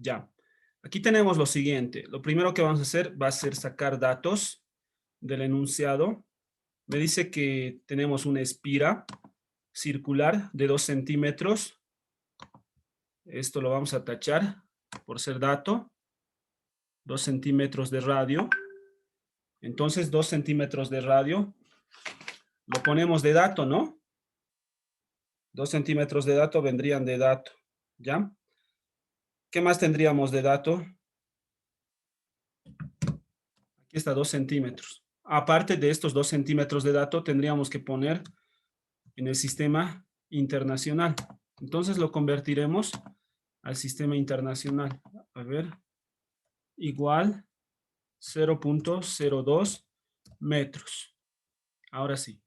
Ya. Aquí tenemos lo siguiente. Lo primero que vamos a hacer va a ser sacar datos del enunciado. Me dice que tenemos una espira circular de 2 centímetros. Esto lo vamos a tachar por ser dato. 2 centímetros de radio. Entonces, 2 centímetros de radio. Lo ponemos de dato, ¿no? 2 centímetros de dato vendrían de dato. ¿Ya? ¿Qué más tendríamos de dato? Aquí está 2 centímetros. Aparte de estos 2 centímetros de dato, tendríamos que poner en el sistema internacional. Entonces lo convertiremos al sistema internacional. A ver, igual 0.02 metros. Ahora sí.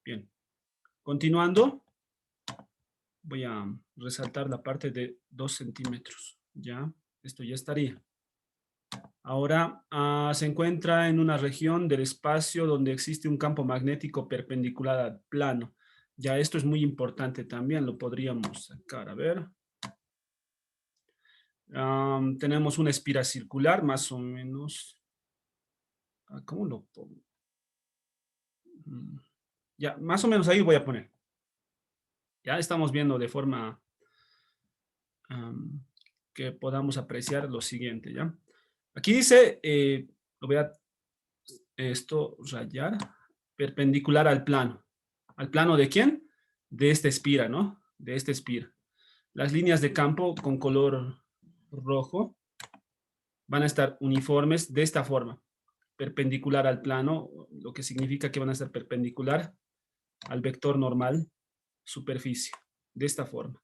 Bien. Continuando, voy a resaltar la parte de 2 centímetros. Ya, esto ya estaría. Ahora se encuentra en una región del espacio donde existe un campo magnético perpendicular al plano. Ya esto es muy importante también, lo podríamos sacar. A ver. Tenemos una espira circular, más o menos. ¿Cómo lo pongo? Ya, más o menos ahí voy a poner. Ya estamos viendo de forma que podamos apreciar lo siguiente, ¿ya? Aquí dice, lo voy a esto rayar, perpendicular al plano. ¿Al plano de quién? De esta espira, ¿no? De esta espira. Las líneas de campo con color rojo van a estar uniformes de esta forma, perpendicular al plano, lo que significa que van a ser perpendicular al vector normal superficie, de esta forma.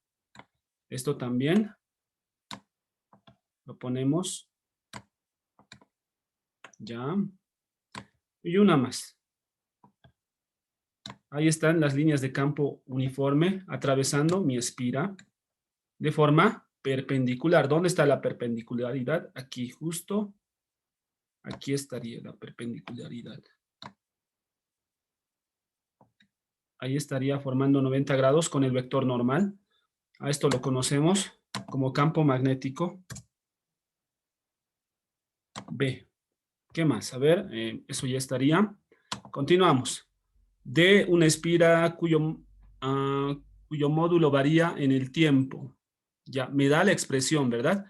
Esto también lo ponemos ya. Y una más. Ahí están las líneas de campo uniforme atravesando mi espira de forma perpendicular. ¿Dónde está la perpendicularidad? Aquí justo. Aquí estaría la perpendicularidad. Ahí estaría formando 90 grados con el vector normal. A esto lo conocemos como campo magnético B. ¿Qué más? A ver, eso ya estaría. Continuamos. De una espira cuyo módulo varía en el tiempo. Ya, me da la expresión, ¿verdad?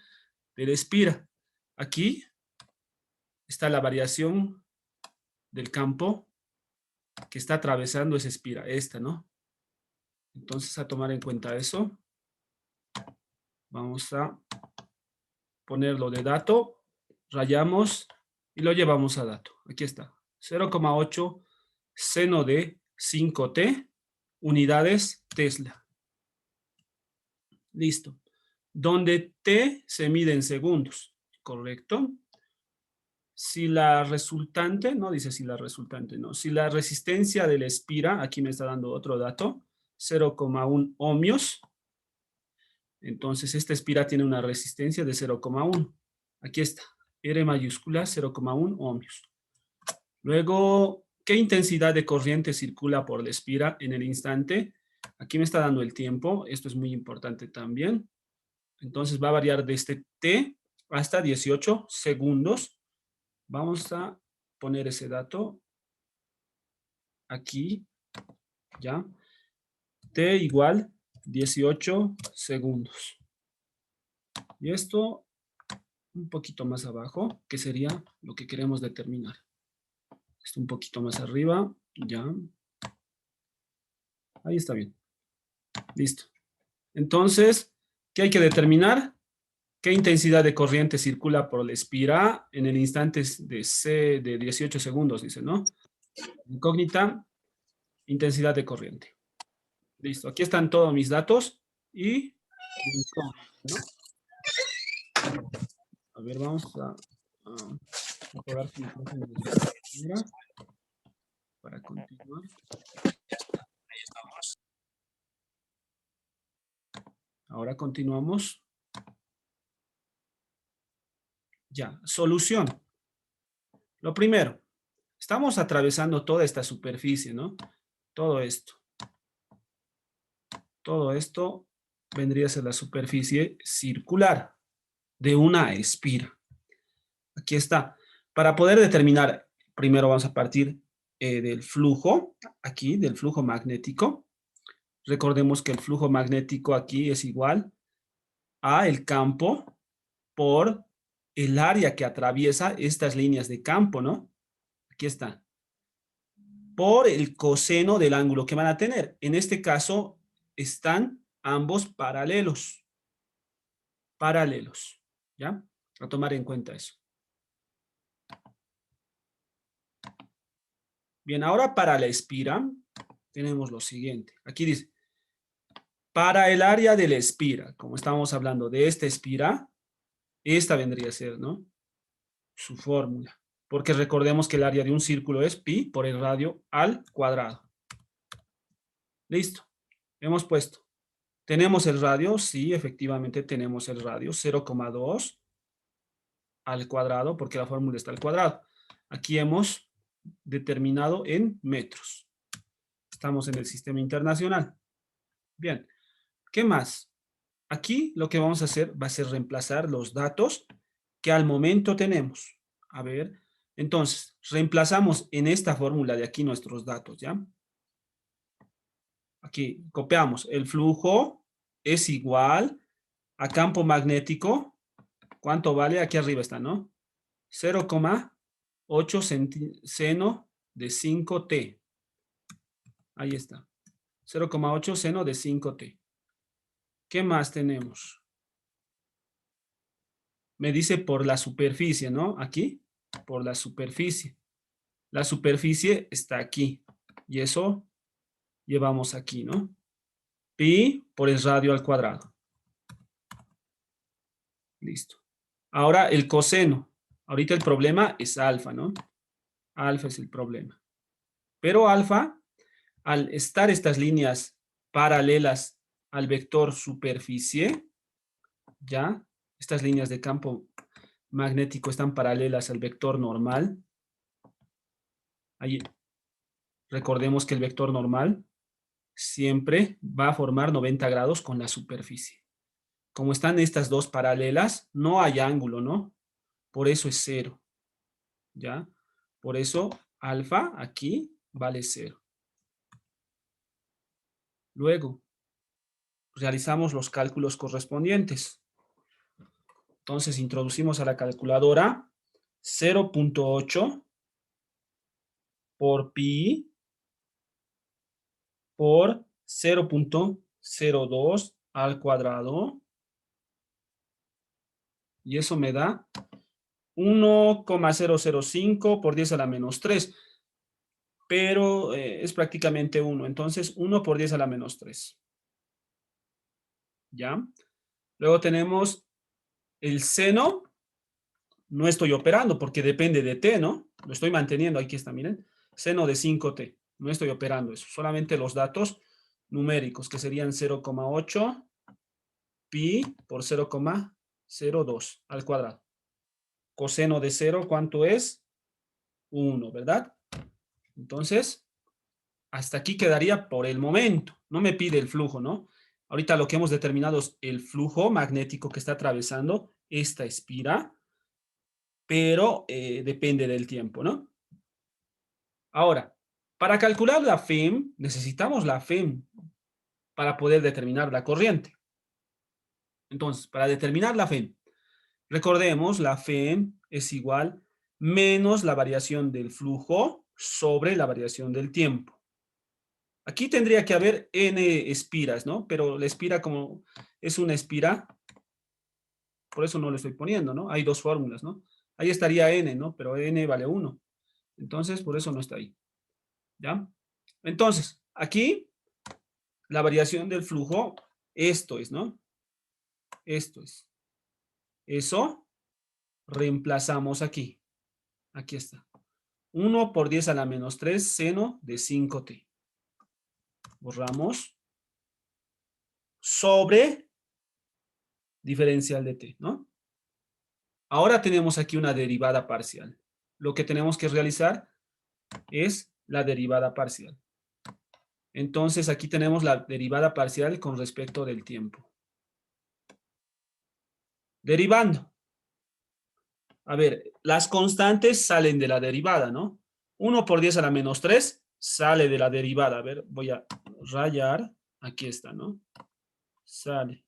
De la espira. Aquí está la variación del campo que está atravesando esa espira, esta, ¿no? Entonces, a tomar en cuenta eso, vamos a ponerlo de dato, rayamos y lo llevamos a dato. Aquí está, 0,8 seno de 5t unidades Tesla. Listo. Donde t se mide en segundos, ¿correcto? Si la resultante, no dice si la resultante, no. Si la resistencia de la espira, aquí me está dando otro dato, 0,1 ohmios. Entonces, esta espira tiene una resistencia de 0,1. Aquí está, R mayúscula 0,1 ohmios. Luego, ¿qué intensidad de corriente circula por la espira en el instante? Aquí me está dando el tiempo, esto es muy importante también. Entonces, va a variar desde t hasta 18 segundos. Vamos a poner ese dato aquí, ¿ya? T igual 18 segundos. Y esto un poquito más abajo, que sería lo que queremos determinar. Esto un poquito más arriba, ya. Ahí está bien. Listo. Entonces, ¿qué hay que determinar? ¿Qué intensidad de corriente circula por la espira en el instante de C de 18 segundos? Dice, ¿no? Incógnita, intensidad de corriente. Listo. Aquí están todos mis datos y... ¿no? A ver, vamos a mejorar para continuar. Ahí estamos. Ahora continuamos. Ya, solución. Lo primero, estamos atravesando toda esta superficie, ¿no? Todo esto. Todo esto vendría a ser la superficie circular. de una espira. Aquí está. Para poder determinar, primero vamos a partir del flujo, aquí, del flujo magnético. Recordemos que el flujo magnético aquí es igual a el campo por el área que atraviesa estas líneas de campo, ¿no? Aquí está. Por el coseno del ángulo que van a tener. En este caso, están ambos paralelos. Paralelos, ¿ya? A tomar en cuenta eso. Bien, ahora para la espira tenemos lo siguiente. Aquí dice, para el área de la espira, como estamos hablando de esta espira, esta vendría a ser, ¿no? Su fórmula. Porque recordemos que el área de un círculo es pi por el radio al cuadrado. Listo. Hemos puesto. ¿Tenemos el radio? Sí, efectivamente tenemos el radio. 0,2 al cuadrado, porque la fórmula está al cuadrado. Aquí hemos determinado en metros. Estamos en el sistema internacional. Bien, ¿qué más? Aquí lo que vamos a hacer va a ser reemplazar los datos que al momento tenemos. A ver, entonces, reemplazamos en esta fórmula de aquí nuestros datos, ¿ya? Aquí, copiamos. El flujo es igual a campo magnético. ¿Cuánto vale? Aquí arriba está, ¿no? 0,8 seno de 5t. Ahí está. 0,8 seno de 5t. ¿Qué más tenemos? Me dice por la superficie, ¿no? Aquí, por la superficie. La superficie está aquí. Y eso llevamos aquí, ¿no? Pi por el radio al cuadrado. Listo. Ahora el coseno. Ahorita el problema es alfa, ¿no? Alfa es el problema. Pero alfa, al estar estas líneas paralelas al vector superficie, ¿ya? Estas líneas de campo magnético están paralelas al vector normal. Ahí, recordemos que el vector normal siempre va a formar 90 grados con la superficie. Como están estas dos paralelas, no hay ángulo, ¿no? Por eso es 0, ¿ya? Por eso alfa aquí vale 0. Luego, realizamos los cálculos correspondientes. Entonces, introducimos a la calculadora 0,8 por pi por 0,02 al cuadrado. Y eso me da 1,005 por 10 a la menos 3. Pero es prácticamente 1. Entonces, 1 por 10 a la menos 3. ¿Ya? Luego tenemos el seno. No estoy operando porque depende de t, ¿no? Lo estoy manteniendo. Aquí está, miren. Seno de 5t. No estoy operando eso. Solamente los datos numéricos, que serían 0,8 pi por 0,02 al cuadrado. Coseno de 0, ¿cuánto es? 1, ¿verdad? Entonces, hasta aquí quedaría por el momento. No me pide el flujo, ¿no? Ahorita lo que hemos determinado es el flujo magnético que está atravesando esta espira, pero depende del tiempo, ¿no? Ahora, para calcular la FEM, necesitamos la FEM para poder determinar la corriente. Entonces, para determinar la FEM, recordemos, la FEM es igual menos la variación del flujo sobre la variación del tiempo. Aquí tendría que haber n espiras, ¿no? Pero la espira, como es una espira, por eso no lo estoy poniendo, ¿no? Hay dos fórmulas, ¿no? Ahí estaría n, ¿no? Pero n vale 1. Entonces, por eso no está ahí. ¿Ya? Entonces, aquí, la variación del flujo, esto es, ¿no? Esto es. Eso reemplazamos aquí. Aquí está. 1 por 10 a la menos 3 seno de 5t. Borramos. Sobre diferencial de t, ¿no? Ahora tenemos aquí una derivada parcial. Lo que tenemos que realizar es la derivada parcial. Entonces aquí tenemos la derivada parcial con respecto del tiempo. Derivando. A ver, las constantes salen de la derivada, ¿no? 1 por 10 a la menos 3 sale de la derivada. A ver, voy a rayar. Aquí está, ¿no? Sale.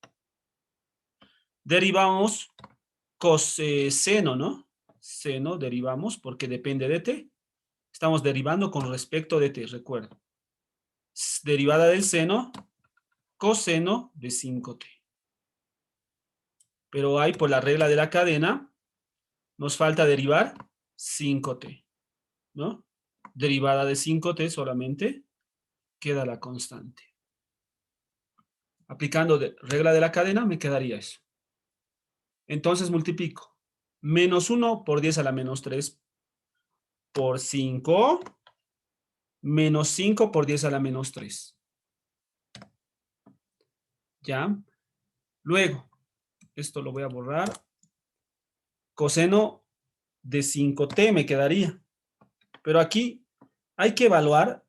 Derivamos seno, ¿no? Seno derivamos porque depende de t. Estamos derivando con respecto de t, recuerda. Derivada del seno, coseno de 5t. Pero hay por la regla de la cadena, nos falta derivar 5t, ¿no? Derivada de 5t solamente queda la constante. Aplicando regla de la cadena me quedaría eso. Entonces multiplico. Menos 1 por 10 a la menos 3 por 5, menos 5 por 10 a la menos 3. ¿Ya? Luego, esto lo voy a borrar. Coseno de 5t me quedaría. Pero aquí hay que evaluar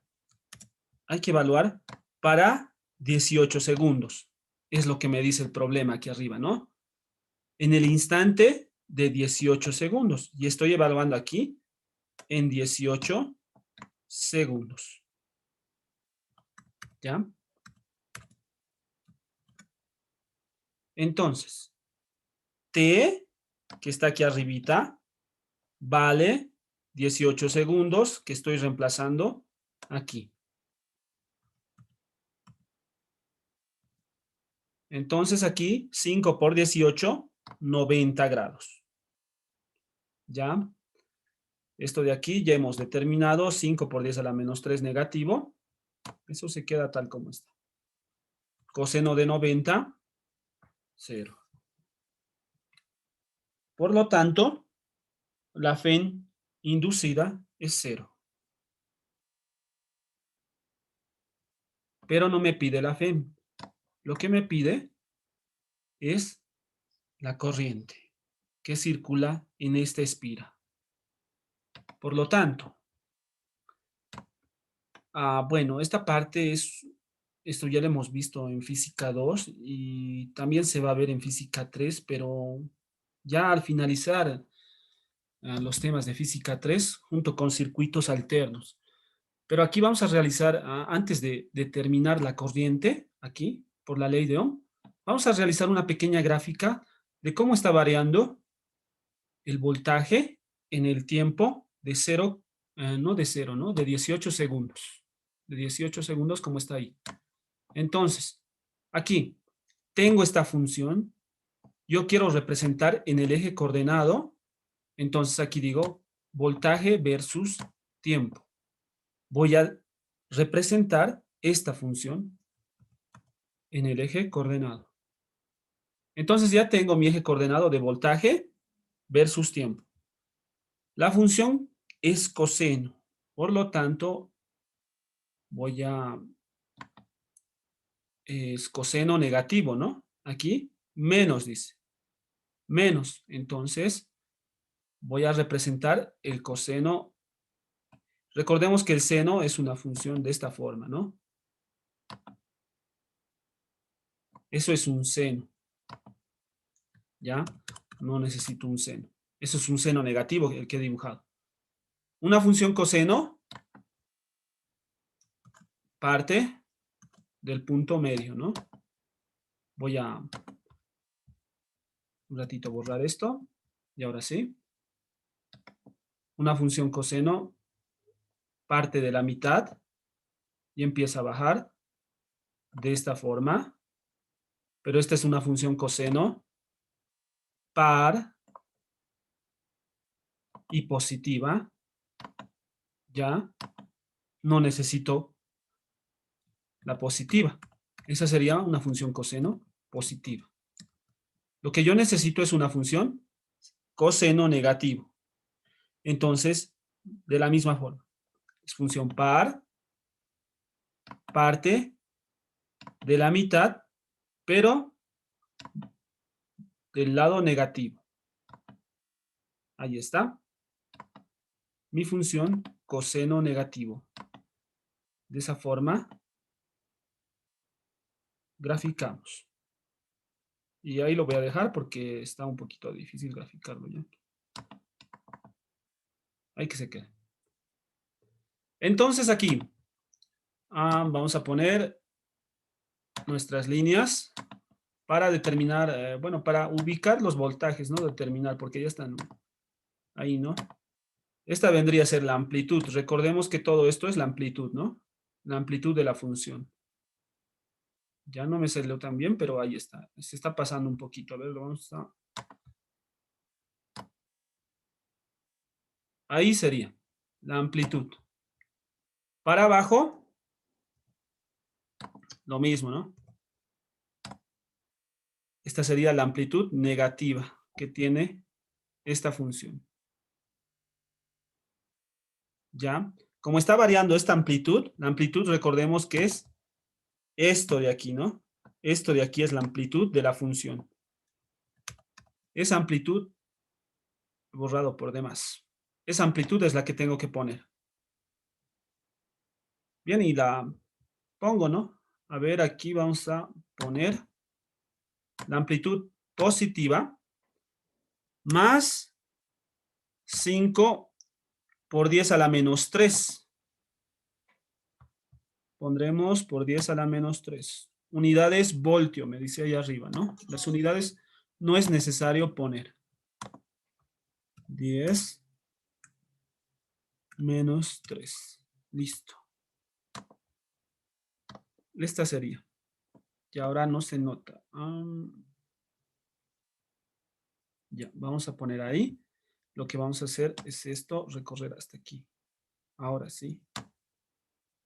para 18 segundos. Es lo que me dice el problema aquí arriba, ¿no? En el instante de 18 segundos. Y estoy evaluando aquí en 18 segundos. ¿Ya? Entonces, t, que está aquí arribita, vale 18 segundos que estoy reemplazando aquí. Entonces aquí 5 por 18, 90 grados. ¿Ya? Esto de aquí ya hemos determinado 5 por 10 a la menos 3 negativo. Eso se queda tal como está. Coseno de 90, 0. Por lo tanto, la FEN inducida es 0. Pero no me pide la FEN. Lo que me pide es la corriente que circula en esta espira. Por lo tanto, bueno, esta parte esto ya lo hemos visto en física 2 y también se va a ver en física 3, pero ya al finalizar los temas de física 3 junto con circuitos alternos. Pero aquí vamos a realizar, antes de determinar la corriente, aquí, por la ley de Ohm, vamos a realizar una pequeña gráfica de cómo está variando el voltaje en el tiempo de 0, no de 0, ¿no? De 18 segundos. De 18 segundos, como está ahí. Entonces, aquí tengo esta función. Yo quiero representar en el eje coordenado. Entonces, aquí digo voltaje versus tiempo. Voy a representar esta función en el eje coordenado. Entonces, ya tengo mi eje coordenado de voltaje versus tiempo. La función es coseno. Por lo tanto, es coseno negativo, ¿no? Aquí, menos dice. Menos. Entonces, voy a representar el coseno. Recordemos que el seno es una función de esta forma, ¿no? Eso es un seno. ¿Ya? No necesito un seno. Eso es un seno negativo, el que he dibujado. Una función coseno parte del punto medio, ¿no? Voy a un ratito borrar esto. Y ahora sí. Una función coseno parte de la mitad y empieza a bajar de esta forma. Pero esta es una función coseno par y positiva. ¿Ya? No necesito la positiva. Esa sería una función coseno positiva. Lo que yo necesito es una función coseno negativo. Entonces, de la misma forma, es función par, parte de la mitad, pero del lado negativo. Ahí está. Mi función coseno negativo. De esa forma, graficamos. Y ahí lo voy a dejar porque está un poquito difícil graficarlo ya. Hay que se quede. Entonces aquí vamos a poner nuestras líneas para determinar, bueno, para ubicar los voltajes, ¿no? Determinar, porque ya están ahí, ¿no? Esta vendría a ser la amplitud. Recordemos que todo esto es la amplitud, ¿no? La amplitud de la función. Ya no me salió tan bien, pero ahí está. Se está pasando un poquito. A ver, lo vamos a... Ahí sería la amplitud. Para abajo, lo mismo, ¿no? Esta sería la amplitud negativa que tiene esta función. ¿Ya? Como está variando esta amplitud, la amplitud recordemos que es esto de aquí, ¿no? Esto de aquí es la amplitud de la función. Esa amplitud, borrado por demás. Esa amplitud es la que tengo que poner. Bien, y la pongo, ¿no? A ver, aquí vamos a poner la amplitud positiva más 5 por 10 a la menos 3. Pondremos por 10 a la menos 3. Unidades voltio, me dice ahí arriba, ¿no? Las unidades no es necesario poner. 10 menos 3. Listo. Esta sería. Y ahora no se nota. Ya, vamos a poner ahí. Lo que vamos a hacer es esto, recorrer hasta aquí. Ahora sí.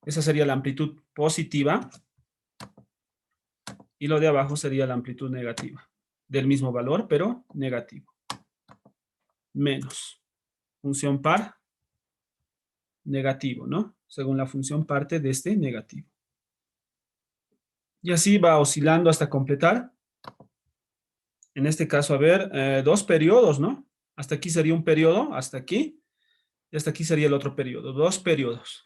Esa sería la amplitud positiva. Y lo de abajo sería la amplitud negativa. Del mismo valor, pero negativo. Menos. Función par. Negativo, ¿no? Según la función parte de este negativo. Y así va oscilando hasta completar. En este caso, a ver, 2 periodos, ¿no? Hasta aquí sería un periodo, hasta aquí. Y hasta aquí sería el otro periodo. 2 periodos.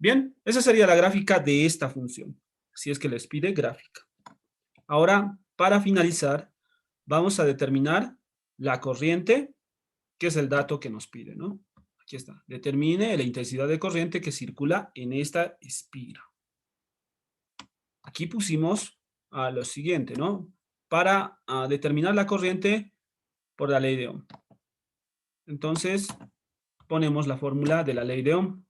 Bien, esa sería la gráfica de esta función. Si es que les pide gráfica. Ahora, para finalizar, vamos a determinar la corriente, que es el dato que nos pide, ¿no? Aquí está. Determine la intensidad de corriente que circula en esta espira. Aquí pusimos lo siguiente, ¿no? Para determinar la corriente por la ley de Ohm. Entonces, ponemos la fórmula de la ley de Ohm.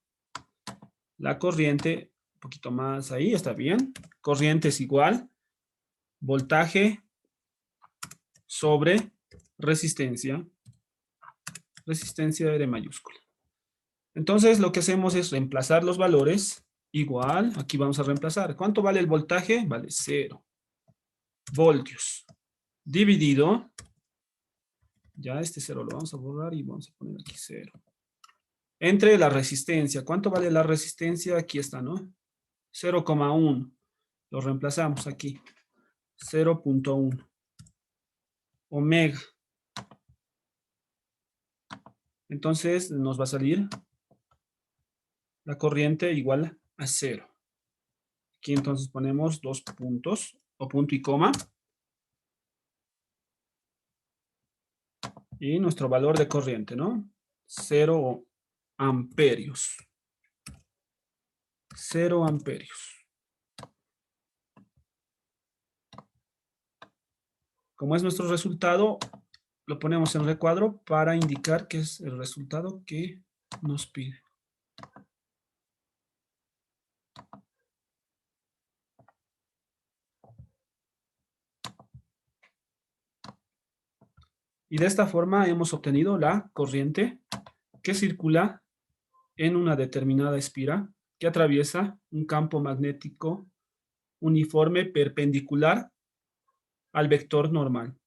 La corriente, un poquito más ahí, está bien. Corriente es igual voltaje sobre resistencia. Resistencia R mayúscula. Entonces, lo que hacemos es reemplazar los valores. Igual, aquí vamos a reemplazar. ¿Cuánto vale el voltaje? Vale 0 voltios. Dividido. Ya este 0 lo vamos a borrar y vamos a poner aquí 0. Entre la resistencia. ¿Cuánto vale la resistencia? Aquí está, ¿no? 0,1. Lo reemplazamos aquí. 0,1. Omega. Entonces nos va a salir la corriente igual a 0. Aquí entonces ponemos 2 puntos o punto y coma. Y nuestro valor de corriente, ¿no? 0 amperios. 0 amperios. Como es nuestro resultado, lo ponemos en recuadro para indicar que es el resultado que nos pide. Y de esta forma hemos obtenido la corriente que circula en una determinada espira que atraviesa un campo magnético uniforme perpendicular al vector normal.